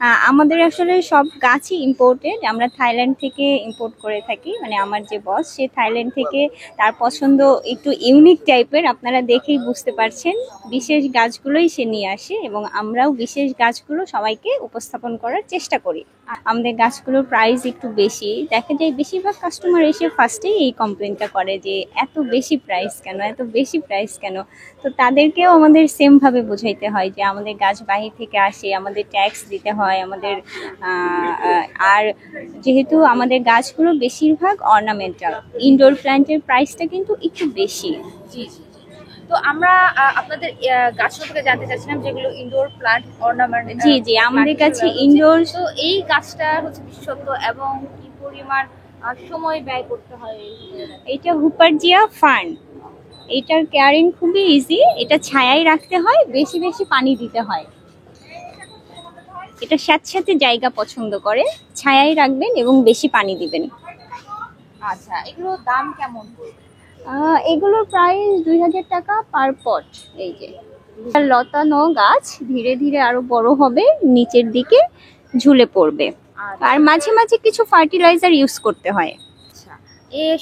আমাদের আসলে সব গাছই ইম্পোর্টেড। আমরা থাইল্যান্ড থেকে ইম্পোর্ট করে থাকি। মানে আমার যে বস সে থাইল্যান্ড থেকে, তার পছন্দ একটু ইউনিক টাইপের, আপনারা দেখেই বুঝতে পারছেন। বিশেষ গাছগুলোই সে নিয়ে আসে এবং আমরাও বিশেষ গাছগুলো সবাইকে উপস্থাপন করার চেষ্টা করি। আমাদের গাছগুলোর প্রাইস একটু বেশি। দেখা যায় বেশিরভাগ কাস্টমার এসে ফার্স্টেই এই কমপ্লেনটা করে যে এত বেশি প্রাইস কেন, এত বেশি প্রাইস কেন। তো তাদেরকেও আমাদের সেম ভাবে বোঝাইতে হয় যে আমাদের গাছ বাহির থেকে আসে, আমাদের ট্যাক্স দিতে হয় আমাদের। আর যেহেতু আমাদের গাছগুলো বেশিরভাগ অর্নামেন্টাল, ইনডোর প্ল্যান্টের প্রাইসটা কিন্তু একটু বেশি। জি জি। তো আমরা আপনাদের গাছ সম্পর্কে জানতে চাচ্ছিলাম, যেগুলো ইনডোর প্লান্ট অর্নামেন্ট। জি জি, আমাদের কাছে ইনডোর। তো এই গাছটা হচ্ছে বিশেষত্ব এবং কি পরিমাণ সময় ব্যয় করতে হয়? এটা হুপারজিয়া ফার্ন। এটার কেয়ারিং খুবই ইজি। এটা ছায়ায় রাখতে হয়, বেশি বেশি পানি দিতে হয়। এটা স্যাঁতস্যাঁতে জায়গা পছন্দ করে, ছায়ায় রাখবেন এবং বেশি পানি দিবেন। আচ্ছা, এগুলোর দাম কেমন? এগুলোর প্রাইস 2000 টাকা পার পট। এই যে লতানো গাছ ধীরে ধীরে আরো বড় হবে, নিচের দিকে ঝুলে পড়বে। আর মাঝে মাঝে কিছু ফার্টিলাইজার ইউজ করতে হয়। আচ্ছা,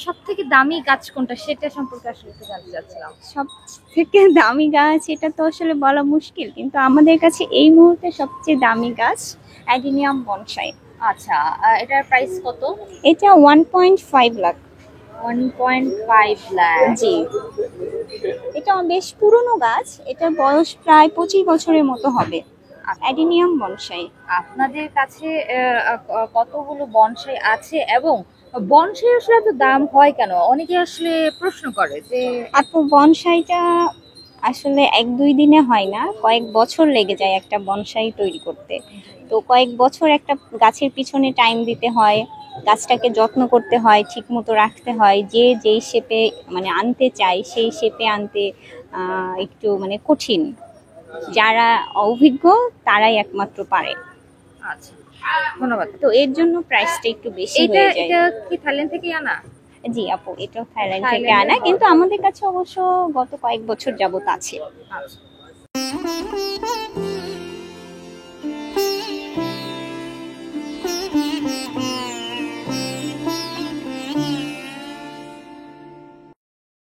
সব থেকে দামি গাছ কোনটা সেটা সম্পর্কে আসলে একটু জানতে চাচ্ছিলাম। সব থেকে দামি গাছ এটা তো আসলে বলা মুশকিল, কিন্তু আমাদের কাছে এই মুহূর্তে সবচেয়ে দামি গাছ অ্যাডিনিয়াম বনসাই। আচ্ছা, এটার প্রাইস কত? এটা 1.5 লাখ। 1.5 লাখ। জি, এটা বেশ পুরনো গাছ। এটার বয়স প্রায় 25 বছরের মতো হবে। Adenium bonsai. আপনাদের কাছে কতগুলো বনসাই আছে এবং বনসাই আসলে এত দাম হয় কেন? অনেকে আসলে প্রশ্ন করে যে আপু, বনসাইটা আসলে 1-2 দিনে হয় না, কয়েক বছর লেগে যায় একটা বনসাই তৈরি করতে। তো কয়েক বছর একটা গাছের পিছনে টাইম দিতে হয়, গাছটাকে যত্ন করতে হয়, ঠিক মতো রাখতে হয়। যে যেই শেপে মানে আনতে চাই সেই শেপে আনতে একটু মানে কঠিন। যারা অভিজ্ঞ তারাই একমাত্র পারে। আচ্ছা, ধন্যবাদ। তো এর জন্য প্রাইসটা একটু বেশি এটা হয়ে যায়। এটা কি থাইল্যান্ড থেকেই আনা? জি আপু, এটাও থাইল্যান্ড থেকে থাইল্যান্ডের আনা, হয়। কিন্তু আমাদের কাছে অবশ্য গত কয়েক বছর যাবত আছে। আচ্ছা।